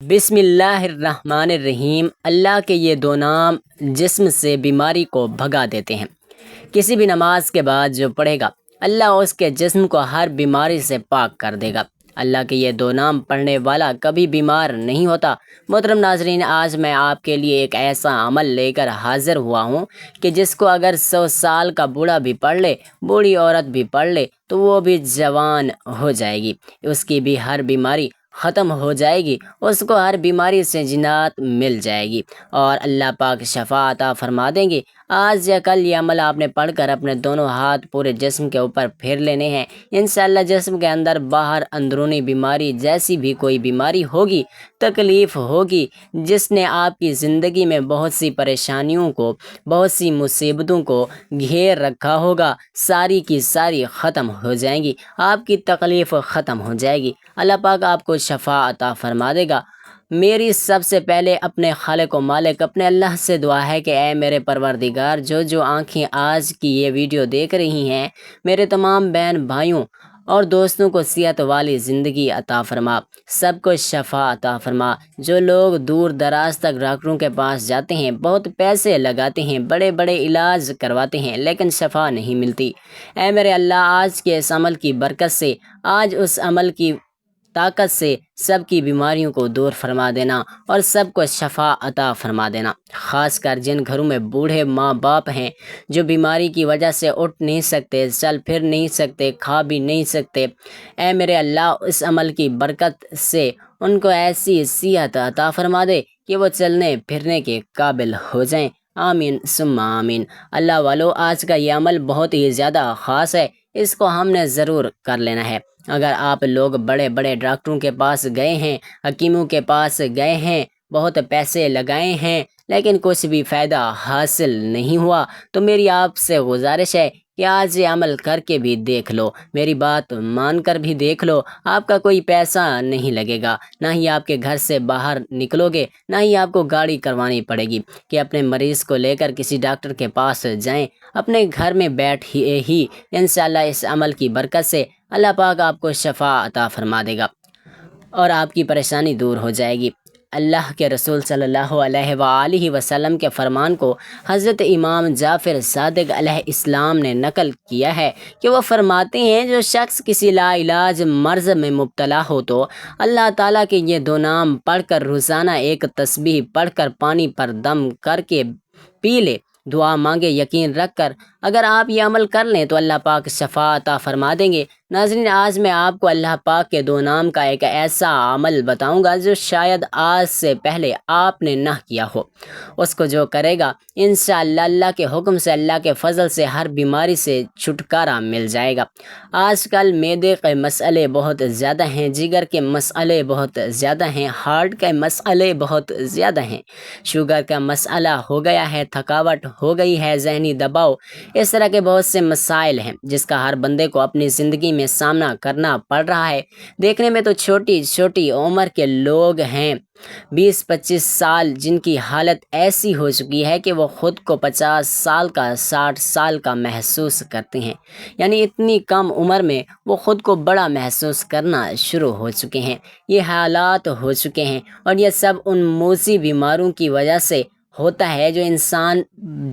بسم اللہ الرحمن الرحیم۔ اللہ کے یہ دو نام جسم سے بیماری کو بھگا دیتے ہیں۔ کسی بھی نماز کے بعد جو پڑھے گا اللہ اس کے جسم کو ہر بیماری سے پاک کر دے گا۔ اللہ کے یہ دو نام پڑھنے والا کبھی بیمار نہیں ہوتا۔ محترم ناظرین، آج میں آپ کے لیے ایک ایسا عمل لے کر حاضر ہوا ہوں کہ جس کو اگر 100 سال کا بوڑھا بھی پڑھ لے، بوڑھی عورت بھی پڑھ لے تو وہ بھی جوان ہو جائے گی، اس کی بھی ہر بیماری ختم ہو جائے گی، اس کو ہر بیماری سے نجات مل جائے گی اور اللہ پاک شفا عطا فرما دیں گے۔ آج یا کل یہ عمل آپ نے پڑھ کر اپنے دونوں ہاتھ پورے جسم کے اوپر پھیر لینے ہیں۔ انشاءاللہ جسم کے اندر باہر اندرونی بیماری جیسی بھی کوئی بیماری ہوگی، تکلیف ہوگی، جس نے آپ کی زندگی میں بہت سی پریشانیوں کو، بہت سی مصیبتوں کو گھیر رکھا ہوگا، ساری کی ساری ختم ہو جائیں گی، آپ کی تکلیف ختم ہو جائے گی، اللہ پاک آپ کو شفا عطا فرما دے گا۔ میری سب سے پہلے اپنے خالق و مالک اپنے اللہ سے دعا ہے کہ اے میرے پروردگار، جو آنکھیں آج کی یہ ویڈیو دیکھ رہی ہیں، میرے تمام بہن بھائیوں اور دوستوں کو صحت والی زندگی عطا فرما، سب کو شفا عطا فرما۔ جو لوگ دور دراز تک ڈاکٹروں کے پاس جاتے ہیں، بہت پیسے لگاتے ہیں، بڑے بڑے علاج کرواتے ہیں لیکن شفا نہیں ملتی، اے میرے اللہ آج کے اس عمل کی برکت سے، آج اس عمل کی طاقت سے سب کی بیماریوں کو دور فرما دینا اور سب کو شفا عطا فرما دینا۔ خاص کر جن گھروں میں بوڑھے ماں باپ ہیں، جو بیماری کی وجہ سے اٹھ نہیں سکتے، چل پھر نہیں سکتے، کھا بھی نہیں سکتے، اے میرے اللہ اس عمل کی برکت سے ان کو ایسی صحت عطا فرما دے کہ وہ چلنے پھرنے کے قابل ہو جائیں۔ آمین ثم آمین۔ اللہ والو، آج کا یہ عمل بہت ہی زیادہ خاص ہے، اس کو ہم نے ضرور کر لینا ہے۔ اگر آپ لوگ بڑے بڑے ڈاکٹروں کے پاس گئے ہیں، حکیموں کے پاس گئے ہیں، بہت پیسے لگائے ہیں لیکن کچھ بھی فائدہ حاصل نہیں ہوا، تو میری آپ سے گزارش ہے کہ آج یہ عمل کر کے بھی دیکھ لو، میری بات مان کر بھی دیکھ لو۔ آپ کا کوئی پیسہ نہیں لگے گا، نہ ہی آپ کے گھر سے باہر نکلو گے، نہ ہی آپ کو گاڑی کروانی پڑے گی کہ اپنے مریض کو لے کر کسی ڈاکٹر کے پاس جائیں۔ اپنے گھر میں بیٹھ ہی انشاءاللہ اس عمل کی برکت سے اللہ پاک آپ کو شفا عطا فرما دے گا اور آپ کی پریشانی دور ہو جائے گی۔ اللہ کے رسول صلی اللہ علیہ وآلہ وسلم کے فرمان کو حضرت امام جعفر صادق علیہ السلام نے نقل کیا ہے کہ وہ فرماتے ہیں، جو شخص کسی لا علاج مرض میں مبتلا ہو تو اللہ تعالیٰ کے یہ دو نام پڑھ کر روزانہ ایک تسبیح پڑھ کر پانی پر دم کر کے پی لے، دعا مانگے، یقین رکھ کر اگر آپ یہ عمل کر لیں تو اللہ پاک شفا عطا فرما دیں گے۔ ناظرین، آج میں آپ کو اللہ پاک کے دو نام کا ایک ایسا عمل بتاؤں گا جو شاید آج سے پہلے آپ نے نہ کیا ہو، اس کو جو کرے گا انشاءاللہ اللہ کے حکم سے، اللہ کے فضل سے ہر بیماری سے چھٹکارا مل جائے گا۔ آج کل معدے کے مسئلے بہت زیادہ ہیں، جگر کے مسئلے بہت زیادہ ہیں، ہارٹ کے مسئلے بہت زیادہ ہیں، شوگر کا مسئلہ ہو گیا ہے، تھکاوٹ ہو گئی ہے، ذہنی دباؤ، اس طرح کے بہت سے مسائل ہیں جس کا ہر بندے کو اپنی زندگی میں سامنا کرنا پڑ رہا ہے۔ دیکھنے میں تو چھوٹی چھوٹی عمر کے لوگ ہیں، 20-25 سال، جن کی حالت ایسی ہو چکی ہے کہ وہ خود کو 50 سال کا، 60 سال کا محسوس کرتے ہیں، یعنی اتنی کم عمر میں وہ خود کو بڑا محسوس کرنا شروع ہو چکے ہیں۔ یہ حالات ہو چکے ہیں اور یہ سب ان موذی بیماروں کی وجہ سے ہوتا ہے۔ جو انسان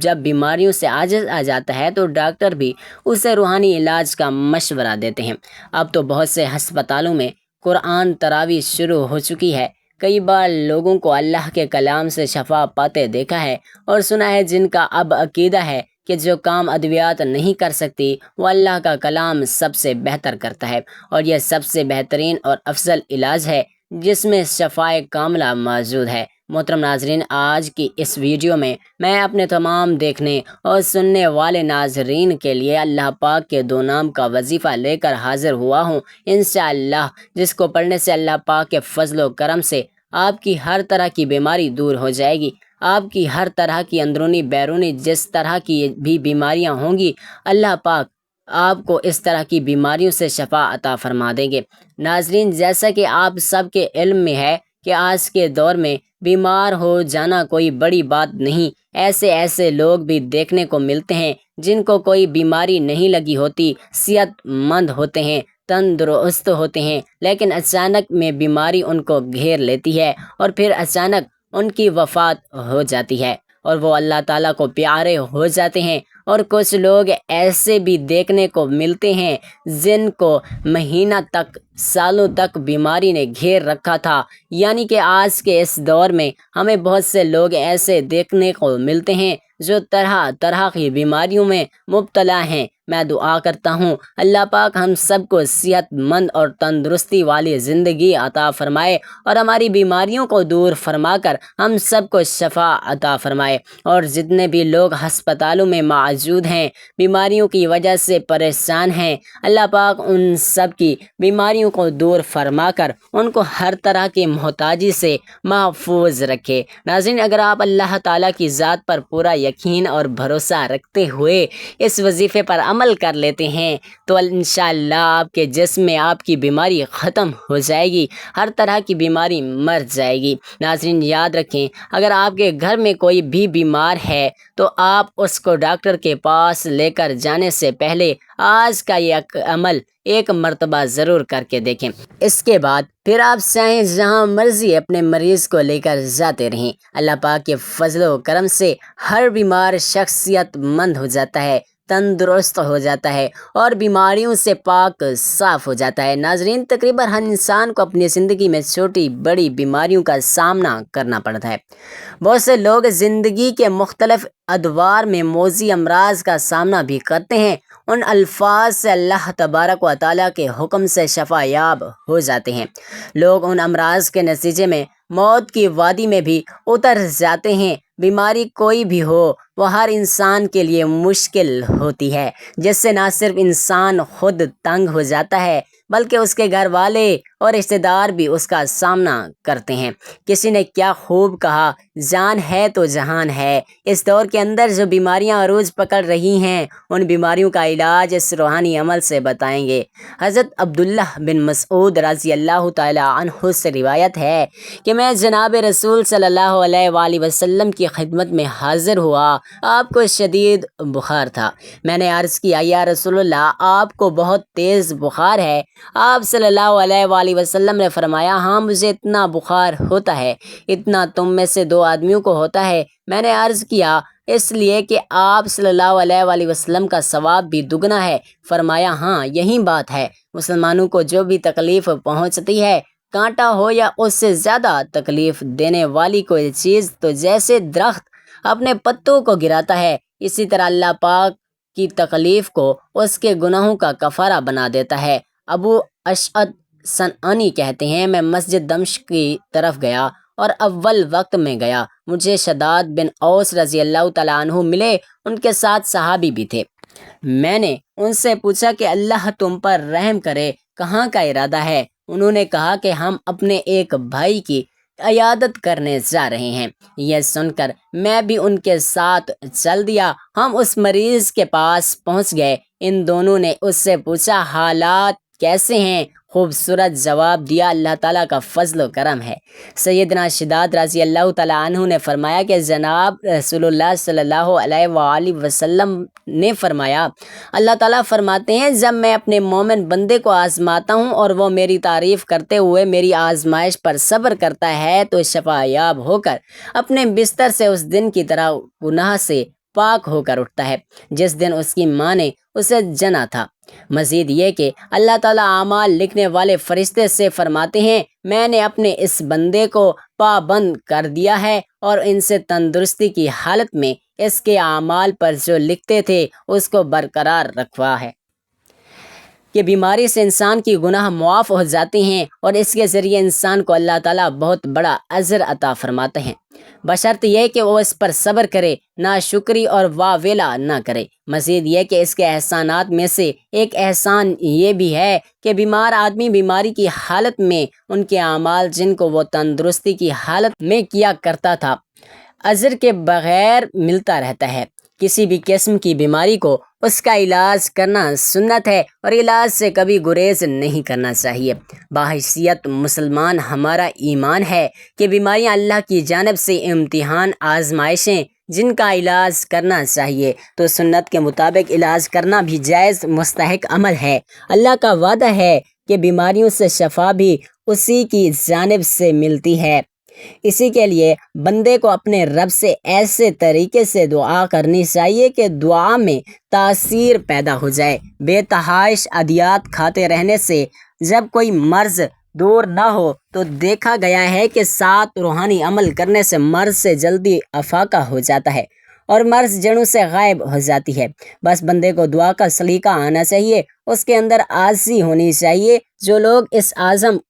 جب بیماریوں سے عاجز آ جاتا ہے تو ڈاکٹر بھی اسے روحانی علاج کا مشورہ دیتے ہیں۔ اب تو بہت سے ہسپتالوں میں قرآن تلاوت شروع ہو چکی ہے۔ کئی بار لوگوں کو اللہ کے کلام سے شفا پاتے دیکھا ہے اور سنا ہے، جن کا اب عقیدہ ہے کہ جو کام ادویات نہیں کر سکتی وہ اللہ کا کلام سب سے بہتر کرتا ہے اور یہ سب سے بہترین اور افضل علاج ہے جس میں شفائے کاملہ موجود ہے۔ محترم ناظرین، آج کی اس ویڈیو میں اپنے تمام دیکھنے اور سننے والے ناظرین کے لیے اللہ پاک کے دو نام کا وظیفہ لے کر حاضر ہوا ہوں، انشاءاللہ جس کو پڑھنے سے اللہ پاک کے فضل و کرم سے آپ کی ہر طرح کی بیماری دور ہو جائے گی۔ آپ کی ہر طرح کی اندرونی بیرونی جس طرح کی بھی بیماریاں ہوں گی، اللہ پاک آپ کو اس طرح کی بیماریوں سے شفا عطا فرما دیں گے۔ ناظرین، جیسا کہ آپ سب کے علم میں ہے کہ آج کے دور میں بیمار ہو جانا کوئی بڑی بات نہیں، ایسے لوگ بھی دیکھنے کو ملتے ہیں جن کو کوئی بیماری نہیں لگی ہوتی، صحت مند ہوتے ہیں، تندرست ہوتے ہیں، لیکن اچانک میں بیماری ان کو گھیر لیتی ہے اور پھر اچانک ان کی وفات ہو جاتی ہے اور وہ اللہ تعالیٰ کو پیارے ہو جاتے ہیں۔ اور کچھ لوگ ایسے بھی دیکھنے کو ملتے ہیں جن کو مہینہ تک، سالوں تک بیماری نے گھیر رکھا تھا۔ یعنی کہ آج کے اس دور میں ہمیں بہت سے لوگ ایسے دیکھنے کو ملتے ہیں جو طرح طرح کی بیماریوں میں مبتلا ہیں۔ میں دعا کرتا ہوں اللہ پاک ہم سب کو صحت مند اور تندرستی والی زندگی عطا فرمائے اور ہماری بیماریوں کو دور فرما کر ہم سب کو شفا عطا فرمائے، اور جتنے بھی لوگ ہسپتالوں میں موجود ہیں، بیماریوں کی وجہ سے پریشان ہیں، اللہ پاک ان سب کی بیماریوں کو دور فرما کر ان کو ہر طرح کی محتاجی سے محفوظ رکھے۔ ناظرین، اگر آپ اللہ تعالیٰ کی ذات پر پورا یقین اور بھروسہ رکھتے ہوئے اس وظیفے پر عمل کر لیتے ہیں تو انشاءاللہ آپ کے جسم میں آپ کی بیماری ختم ہو جائے گی، ہر طرح کی بیماری مر جائے گی۔ ناظرین یاد رکھیں، اگر آپ کے گھر میں کوئی بھی بیمار ہے تو آپ اس کو ڈاکٹر کے پاس لے کر جانے سے پہلے آج کا یہ عمل ایک مرتبہ ضرور کر کے دیکھیں۔ اس کے بعد پھر آپ چاہیں جہاں مرضی اپنے مریض کو لے کر جاتے رہیں۔ اللہ پاک کے فضل و کرم سے ہر بیمار شخص صحت مند ہو جاتا ہے، تندرست ہو جاتا ہے اور بیماریوں سے پاک صاف ہو جاتا ہے۔ ناظرین، تقریباً ہر انسان کو اپنی زندگی میں چھوٹی بڑی بیماریوں کا سامنا کرنا پڑتا ہے۔ بہت سے لوگ زندگی کے مختلف ادوار میں موذی امراض کا سامنا بھی کرتے ہیں، ان الفاظ سے اللہ تبارک و تعالیٰ کے حکم سے شفا یاب ہو جاتے ہیں۔ لوگ ان امراض کے نتیجے میں موت کی وادی میں بھی اتر جاتے ہیں۔ بیماری کوئی بھی ہو، وہ ہر انسان کے لیے مشکل ہوتی ہے، جس سے نہ صرف انسان خود تنگ ہو جاتا ہے بلکہ اس کے گھر والے اور رشتہ دار بھی اس کا سامنا کرتے ہیں۔ کسی نے کیا خوب کہا، جان ہے تو جہان ہے۔ اس دور کے اندر جو بیماریاں عروج پکڑ رہی ہیں، ان بیماریوں کا علاج اس روحانی عمل سے بتائیں گے۔ حضرت عبداللہ بن مسعود رضی اللہ تعالی عنہ سے روایت ہے کہ میں جناب رسول صلی اللہ علیہ وآلہ وسلم کی خدمت میں حاضر ہوا۔ آپ کو شدید بخار تھا۔ میں نے عرض کیا، یا رسول اللہ، آپ کو بہت تیز بخار ہے؟ آپ صلی اللہ علیہ وآلہ وسلم نے فرمایا، ہاں مجھے اتنا بخار ہوتا ہے، اتنا تم میں سے 2 آدمیوں کو ہوتا ہے۔ میں نے عرض کیا، اس لیے کہ آپ صلی اللہ علیہ وآلہ وسلم کا ثواب بھی دگنا ہے۔ فرمایا، ہاں یہی بات ہے، مسلمانوں کو جو بھی تکلیف پہنچتی ہے، کانٹا ہو یا اس سے زیادہ تکلیف دینے والی کوئی چیز، تو جیسے درخت اپنے پتوں کو گراتا ہے، اسی طرح اللہ پاک کی تکلیف کو اس کے گناہوں کا کفارہ بنا دیتا ہے۔ ابو اشعث صنعانی کہتے ہیں، میں مسجد دمشق کی طرف گیا اور اول وقت میں گیا۔ مجھے شداد بن اوس رضی اللہ تعالیٰ عنہ ملے، ان کے ساتھ صحابی بھی تھے۔ میں نے ان سے پوچھا کہ اللہ تم پر رحم کرے، کہاں کا ارادہ ہے؟ انہوں نے کہا کہ ہم اپنے ایک بھائی کی عیادت کرنے جا رہے ہیں۔ یہ سن کر میں بھی ان کے ساتھ چل دیا۔ ہم اس مریض کے پاس پہنچ گئے۔ ان دونوں نے اس سے پوچھا، حالات کیسے ہیں؟ خوبصورت جواب دیا، اللہ تعالیٰ کا فضل و کرم ہے۔ سیدنا شداد رضی اللہ تعالیٰ عنہ نے فرمایا کہ جناب رسول اللہ صلی اللہ علیہ وآلہ وسلم نے فرمایا، اللہ تعالیٰ فرماتے ہیں، جب میں اپنے مومن بندے کو آزماتا ہوں اور وہ میری تعریف کرتے ہوئے میری آزمائش پر صبر کرتا ہے تو شفا یاب ہو کر اپنے بستر سے اس دن کی طرح گناہ سے پاک ہو کر اٹھتا ہے جس دن اس کی ماں نے اسے جنا تھا۔ مزید یہ کہ اللہ تعالیٰ اعمال لکھنے والے فرشتے سے فرماتے ہیں، میں نے اپنے اس بندے کو پابند کر دیا ہے اور ان سے تندرستی کی حالت میں اس کے اعمال پر جو لکھتے تھے اس کو برقرار رکھوا ہے۔ کہ بیماری سے انسان کی گناہ معاف ہو جاتے ہیں اور اس کے ذریعے انسان کو اللہ تعالیٰ بہت بڑا اجر عطا فرماتے ہیں، بشرط یہ کہ وہ اس پر صبر کرے، ناشکری اور واویلا نہ کرے۔ مزید یہ کہ اس کے احسانات میں سے ایک احسان یہ بھی ہے کہ بیمار آدمی بیماری کی حالت میں ان کے اعمال جن کو وہ تندرستی کی حالت میں کیا کرتا تھا، اجر کے بغیر ملتا رہتا ہے۔ کسی بھی قسم کی بیماری کو اس کا علاج کرنا سنت ہے اور علاج سے کبھی گریز نہیں کرنا چاہیے۔ بحیثیت مسلمان ہمارا ایمان ہے کہ بیماریاں اللہ کی جانب سے امتحان، آزمائشیں جن کا علاج کرنا چاہیے تو سنت کے مطابق علاج کرنا بھی جائز مستحق عمل ہے۔ اللہ کا وعدہ ہے کہ بیماریوں سے شفا بھی اسی کی جانب سے ملتی ہے۔ اسی کے لیے بندے کو اپنے رب سے ایسے طریقے سے دعا کرنی چاہیے کہ دعا میں تاثیر پیدا ہو جائے۔ بے تحائش ادویات کھاتے رہنے سے جب کوئی مرض دور نہ ہو تو دیکھا گیا ہے کہ 7 روحانی عمل کرنے سے مرض سے جلدی افاقہ ہو جاتا ہے اور مرض جڑوں سے غائب ہو جاتی ہے۔ بس بندے کو دعا کا سلیقہ آنا چاہیے، اس کے اندر عاجزی ہونی چاہیے۔ جو لوگ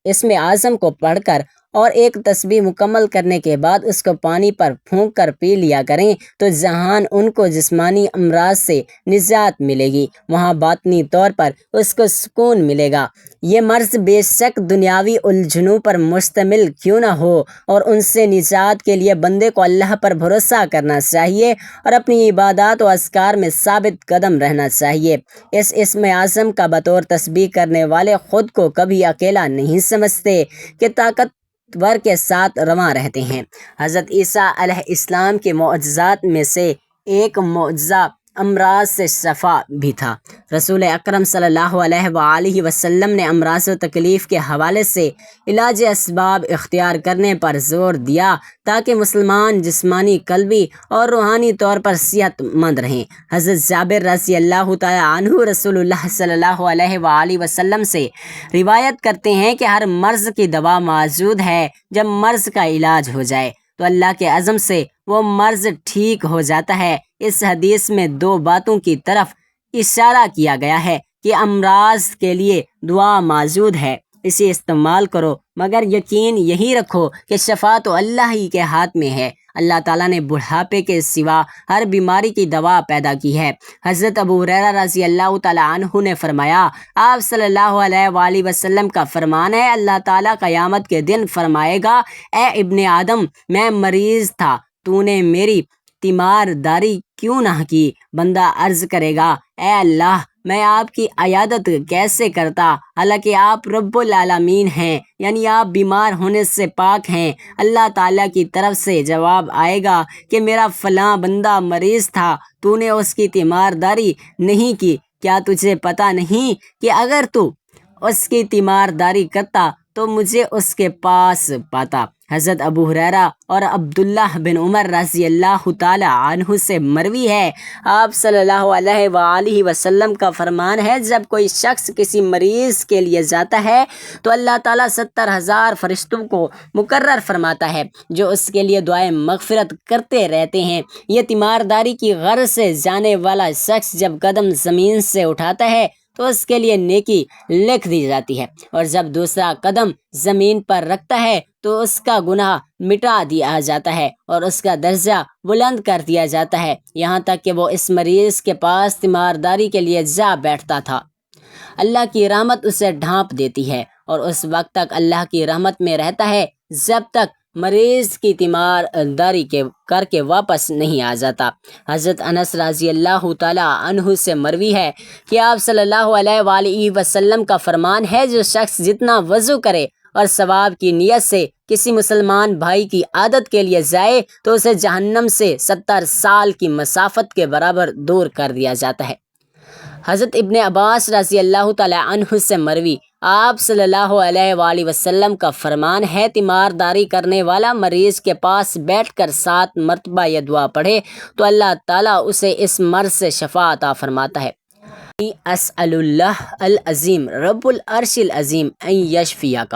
اسم اعظم کو پڑھ کر اور ایک تسبیح مکمل کرنے کے بعد اس کو پانی پر پھونک کر پی لیا کریں تو جہاں ان کو جسمانی امراض سے نجات ملے گی، وہاں باطنی طور پر اس کو سکون ملے گا۔ یہ مرض بے شک دنیاوی الجھنوں پر مشتمل کیوں نہ ہو، اور ان سے نجات کے لیے بندے کو اللہ پر بھروسہ کرنا چاہیے اور اپنی عبادات و اذکار میں ثابت قدم رہنا چاہیے۔ اس اسم اعظم کا بطور تسبیح کرنے والے خود کو کبھی اکیلا نہیں سمجھتے کہ طاقتور کے ساتھ رواں رہتے ہیں۔ حضرت عیسیٰ علیہ السلام کے معجزات میں سے ایک معجزہ امراض سے شفا بھی تھا۔ رسول اکرم صلی اللہ علیہ وآلہ وسلم نے امراض و تکلیف کے حوالے سے علاج اسباب اختیار کرنے پر زور دیا تاکہ مسلمان جسمانی، قلبی اور روحانی طور پر صحت مند رہیں۔ حضرت جابر رضی اللہ تعالیٰ عنہ رسول اللہ صلی اللہ علیہ وآلہ وسلم سے روایت کرتے ہیں کہ ہر مرض کی دوا موجود ہے، جب مرض کا علاج ہو جائے تو اللہ کے عزم سے وہ مرض ٹھیک ہو جاتا ہے۔ اس حدیث میں 2 باتوں کی طرف اشارہ کیا گیا ہے کہ امراض کے لیے دعا موجود ہے، اسے استعمال کرو، مگر یقین یہی رکھو کہ شفا تو اللہ ہی کے ہاتھ میں ہے۔ اللہ تعالیٰ نے بڑھاپے کے سوا ہر بیماری کی دوا پیدا کی ہے۔ حضرت ابو ہریرہ رضی اللہ تعالیٰ عنہ نے فرمایا، آپ صلی اللہ علیہ وآلہ وسلم کا فرمان ہے، اللہ تعالیٰ قیامت کے دن فرمائے گا، اے ابن آدم، میں مریض تھا، تو نے میری تیمارداری کیوں نہ کی؟ بندہ عرض کرے گا، اے اللہ، میں آپ کی عیادت کیسے کرتا، حالانکہ آپ رب العالمین ہیں، یعنی آپ بیمار ہونے سے پاک ہیں۔ اللہ تعالیٰ کی طرف سے جواب آئے گا کہ میرا فلاں بندہ مریض تھا، تو نے اس کی تیمارداری نہیں کی۔ کیا تجھے پتہ نہیں کہ اگر تو اس کی تیمارداری کرتا تو مجھے اس کے پاس پاتا؟ حضرت ابو ہریرہ اور عبداللہ بن عمر رضی اللہ تعالیٰ عنہ سے مروی ہے، آپ صلی اللہ علیہ وآلہ وسلم کا فرمان ہے، جب کوئی شخص کسی مریض کے لیے جاتا ہے تو اللہ تعالیٰ 70,000 فرشتوں کو مقرر فرماتا ہے جو اس کے لیے دعائیں مغفرت کرتے رہتے ہیں۔ یہ تیمارداری کی غرض سے جانے والا شخص جب قدم زمین سے اٹھاتا ہے تو اس کے لیے نیکی لکھ دی جاتی ہے، اور جب دوسرا قدم زمین پر رکھتا ہے تو اس کا گناہ مٹا دیا جاتا ہے اور اس کا درجہ بلند کر دیا جاتا ہے، یہاں تک کہ وہ اس مریض کے پاس تیمارداری کے لیے جا بیٹھتا تھا۔ اللہ کی رحمت اسے ڈھانپ دیتی ہے اور اس وقت تک اللہ کی رحمت میں رہتا ہے جب تک مریض کی تیمارداری کر کے واپس نہیں آ جاتا۔ حضرت انس رضی اللہ تعالیٰ عنہ سے مروی ہے کہ آپ صلی اللہ علیہ وآلہ وسلم کا فرمان ہے، جو شخص جتنا وضو کرے اور ثواب کی نیت سے کسی مسلمان بھائی کی عادت کے لیے جائے تو اسے جہنم سے 70 سال کی مسافت کے برابر دور کر دیا جاتا ہے۔ حضرت ابن عباس رضی اللہ تعالیٰ عنہ سے مروی، آپ صلی اللہ علیہ وآلہ وسلم کا فرمان ہے، تیمارداری کرنے والا مریض کے پاس بیٹھ کر 7 مرتبہ یہ دعا پڑھے تو اللہ تعالیٰ اسے اس مرض سے شفا عطا فرماتا ہے۔ اسأل اللہ العظیم رب العرش العظیم ان یشفیک۔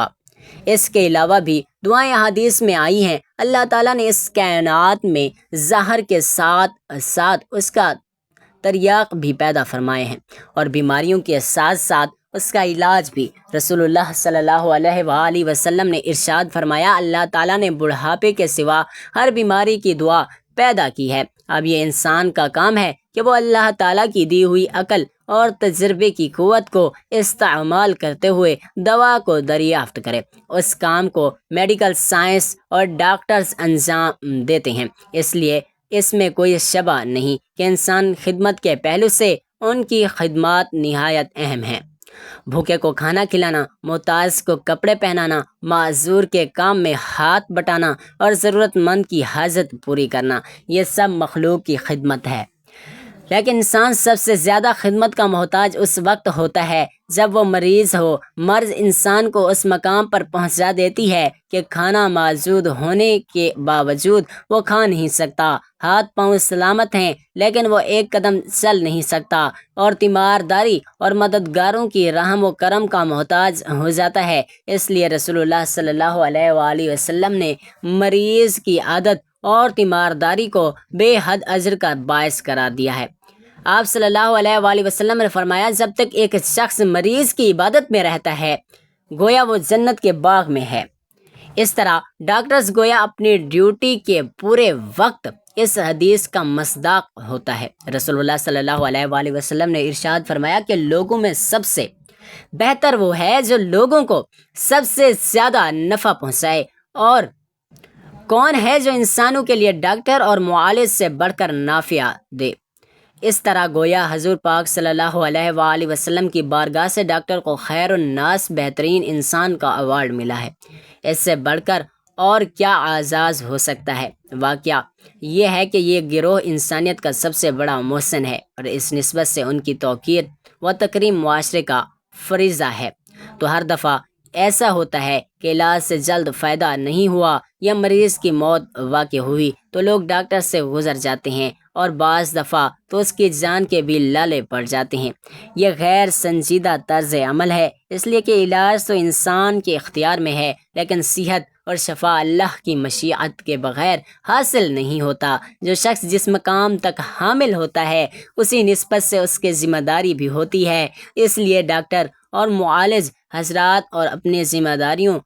اس کے علاوہ بھی دعائیں حدیث میں آئی ہیں۔ اللہ تعالیٰ نے اس کائنات میں زہر کے ساتھ ساتھ اس کا تریاق بھی پیدا فرمائے ہیں، اور بیماریوں کے ساتھ ساتھ اس کا علاج بھی۔ رسول اللہ صلی اللہ علیہ وآلہ وسلم نے ارشاد فرمایا، اللہ تعالیٰ نے بڑھاپے کے سوا ہر بیماری کی دعا پیدا کی ہے۔ اب یہ انسان کا کام ہے کہ وہ اللہ تعالیٰ کی دی ہوئی عقل اور تجربے کی قوت کو استعمال کرتے ہوئے دوا کو دریافت کرے۔ اس کام کو میڈیکل سائنس اور ڈاکٹرز انجام دیتے ہیں، اس لیے اس میں کوئی شبہ نہیں کہ انسان خدمت کے پہلو سے ان کی خدمات نہایت اہم ہیں۔ بھوکے کو کھانا کھلانا، محتاج کو کپڑے پہنانا، معذور کے کام میں ہاتھ بٹانا اور ضرورت مند کی حاجت پوری کرنا، یہ سب مخلوق کی خدمت ہے۔ لیکن انسان سب سے زیادہ خدمت کا محتاج اس وقت ہوتا ہے جب وہ مریض ہو۔ مرض انسان کو اس مقام پر پہنچا دیتی ہے کہ کھانا موجود ہونے کے باوجود وہ کھا نہیں سکتا، ہاتھ پاؤں سلامت ہیں لیکن وہ ایک قدم چل نہیں سکتا، اور تیمارداری اور مددگاروں کی رحم و کرم کا محتاج ہو جاتا ہے۔ اس لیے رسول اللہ صلی اللہ علیہ وآلہ وسلم نے مریض کی عادت اور تیمارداری کو بے حد اجر کا باعث قرار دیا ہے۔ آپ صلی اللہ علیہ وآلہ وسلم نے فرمایا، جب تک ایک شخص مریض کی عبادت میں رہتا ہے گویا وہ جنت کے باغ میں ہے۔ اس طرح ڈاکٹرز گویا اپنی ڈیوٹی کے پورے وقت اس حدیث کا مصداق ہوتا ہے۔ رسول اللہ صلی اللہ علیہ وآلہ وسلم نے ارشاد فرمایا کہ لوگوں میں سب سے بہتر وہ ہے جو لوگوں کو سب سے زیادہ نفع پہنچائے، اور کون ہے جو انسانوں کے لیے ڈاکٹر اور معالج سے بڑھ کر نافع دے۔ اس طرح گویا حضور پاک صلی اللہ علیہ وآلہ وسلم کی بارگاہ سے ڈاکٹر کو خیر الناس بہترین انسان کا ایوارڈ ملا ہے۔ اس سے بڑھ کر اور کیا اعزاز ہو سکتا ہے؟ واقعہ یہ ہے کہ یہ گروہ انسانیت کا سب سے بڑا محسن ہے، اور اس نسبت سے ان کی توقیر و تکریم معاشرے کا فریضہ ہے۔ تو ہر دفعہ ایسا ہوتا ہے کہ علاج سے جلد فائدہ نہیں ہوا یا مریض کی موت واقع ہوئی تو لوگ ڈاکٹر سے گزر جاتے ہیں، اور بعض دفعہ تو اس کی جان کے بھی لالے پڑ جاتے ہیں۔ یہ غیر سنجیدہ طرز عمل ہے، اس لیے کہ علاج تو انسان کے اختیار میں ہے، لیکن صحت اور شفا اللہ کی مشیت کے بغیر حاصل نہیں ہوتا۔ جو شخص جس مقام تک حامل ہوتا ہے اسی نسبت سے اس کی ذمہ داری بھی ہوتی ہے۔ اس لیے ڈاکٹر اور معالج حضرات اور اپنی ذمہ داریوں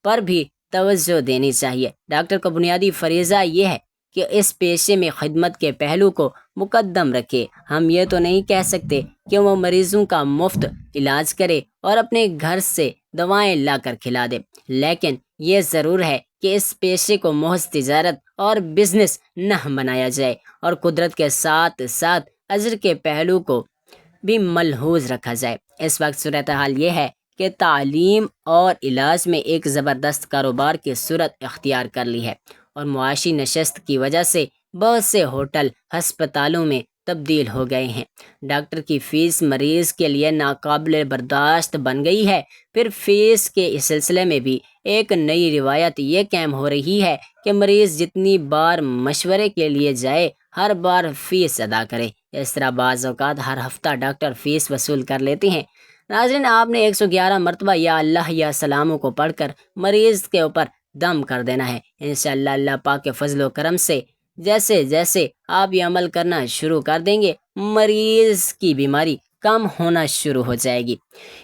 پر بھی توجہ دینی چاہیے۔ ڈاکٹر کا بنیادی فریضہ یہ ہے کہ اس پیشے میں خدمت کے پہلو کو مقدم رکھے۔ ہم یہ تو نہیں کہہ سکتے کہ وہ مریضوں کا مفت علاج کرے اور اپنے گھر سے دوائیں لا کر کھلا دے، لیکن یہ ضرور ہے کہ اس پیشے کو محض تجارت اور بزنس نہ بنایا جائے، اور قدرت کے ساتھ ساتھ اجر کے پہلو کو بھی ملحوظ رکھا جائے۔ اس وقت صورتحال یہ ہے کہ تعلیم اور علاج میں ایک زبردست کاروبار کی صورت اختیار کر لی ہے، اور معاشی نشست کی وجہ سے بہت سے ہوٹل ہسپتالوں میں تبدیل ہو گئے ہیں۔ ڈاکٹر کی فیس مریض کے لیے ناقابل برداشت بن گئی ہے۔ پھر فیس کے اس سلسلے میں بھی ایک نئی روایت یہ قائم ہو رہی ہے کہ مریض جتنی بار مشورے کے لیے جائے ہر بار فیس ادا کرے۔ اس طرح بعض اوقات ہر ہفتہ ڈاکٹر فیس وصول کر لیتے ہیں۔ ناظرین، آپ نے 111 مرتبہ یا اللہ یا سلاموں کو پڑھ کر مریض کے اوپر دم کر دینا ہے۔ انشاءاللہ اللہ پاک کے فضل و کرم سے جیسے جیسے آپ یہ عمل کرنا شروع کر دیں گے مریض کی بیماری کم ہونا شروع ہو جائے گی،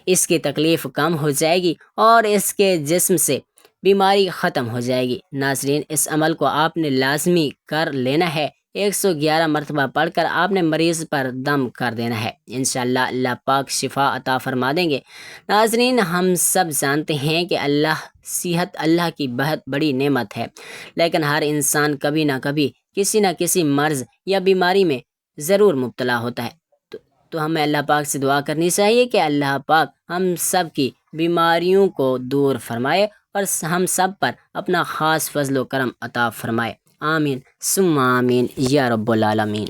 اس کی تکلیف کم ہو جائے گی، اور اس کے جسم سے بیماری ختم ہو جائے گی۔ ناظرین، اس عمل کو آپ نے لازمی کر لینا ہے۔ 111 مرتبہ پڑھ کر آپ نے مریض پر دم کر دینا ہے۔ انشاءاللہ اللہ پاک شفا عطا فرما دیں گے۔ ناظرین، ہم سب جانتے ہیں کہ صحت اللہ کی بہت بڑی نعمت ہے، لیکن ہر انسان کبھی نہ کبھی کسی نہ کسی مرض یا بیماری میں ضرور مبتلا ہوتا ہے۔ تو ہمیں اللہ پاک سے دعا کرنی چاہیے کہ اللہ پاک ہم سب کی بیماریوں کو دور فرمائے اور ہم سب پر اپنا خاص فضل و کرم عطا فرمائے۔ آمین ثم آمین یا رب العالمین۔